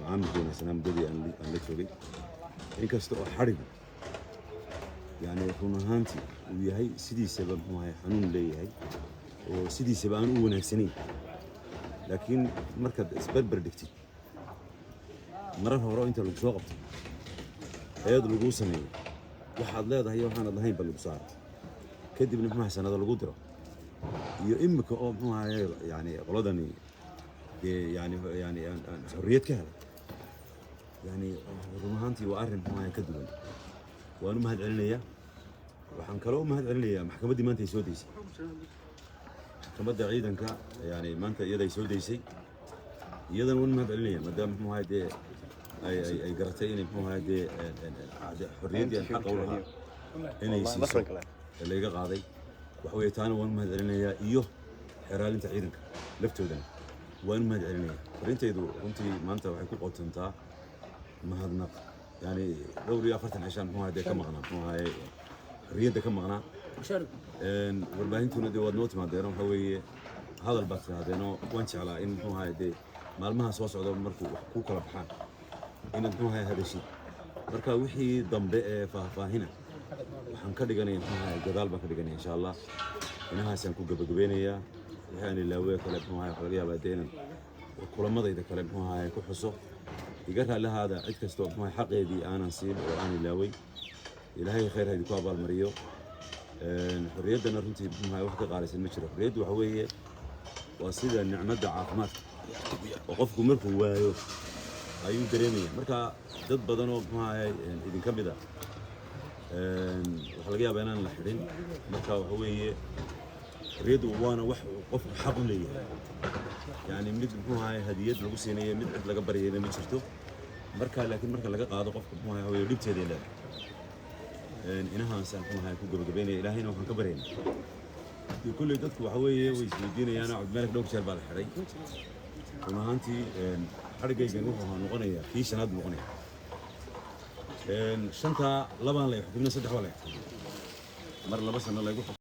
macaamil wanaagsanaa muddadii aan la joogay inkasta oo xadhigu yani run ahaantii uu yahay sidiisaba muxuu ahay xanuun leeyahay oo sidiisaba aan u wanaagsanayn laakiin markaad isbarbar dhigtid marar hore inta lagu soo qabto eed lagu sameeyo waxaad leedahay waxaanad lahayn bal lagu saaro kadibna muxuu ahay sanado lagu diro iyo imika oo muxuu ahay yani qoladani يعني حرية كهذا يعني رمهانتي وأرن معي كدوان وأنا مهد علنيا وحنكلو مهد علنيا محكمة دي ما أنت يسوديسي محكمة دي عيدا كا يعني ما أنت يدا يسوديسي يدا وين مهد علنيا ما دام مو هادي أي قرتين مو هادي حرية دي الحق ولا هنا يسيسو اللي قاضي وحويتان وين مهد علنيا إيوه حرال أنت عيدا لفتو دنا وين ما علني فرنتيدو runtii maanta waxay ku qotontaa mahadnaq yani dhowr iyo 40 cishaan muxuu ahayd ka maqnaa muxuu ahayd xorriyada ka maqnaa warbaahintuna wad noo timaadeen waxa weeye hadal baad tiraahdeeno waan jeclaa in muxuu ahayd maalmaha soo socda markuu wax ku kala baxaan in muxuu ahayd hadashii marka wixii dambe ee faahfaahina waxaan ka dhiganayaa muxuu ahayd gadaal baan ka dhiganayaa insha Allah inahaasaan ku gabagabeynayaa يعني لو كلام هو هاي حلقة بعدين كل ما ضيق كلام هو هاي كحصة يقرأ له هذا عد كستوب هاي حقي دي أنا نصيب وأنا لاوي إلى هاي خير هاي كوابا المريو الحرية أنا رنتي هاي وحدة قارس المشرف الحرية وحوية وصيدة النعمة عاقمات وقفكم مركو وايو أيو دريمية مركا ضد بدنو هاي إذا كم بذا حلقة بيننا الحرين مركا وحوية ريد وانا وقف حق لي يعني مد مو هاي هديه لو سينيه مد عد laga bariyay ma jirto marka laakiin marka laga qaado qofka muu hayo way dhibteeda leedahay inahan san muu hayo ku gabagabeynay ilaahayna waxaan ka bareynay kulli dadku waxa weeye way isweydiinayaan cod meel dhow jeer baa la xiray runaantii xarigaygan wuxuu noqonayaa kii shanaad noqonaya shanta labaan la xukumna saddex wala mar laba sano la igu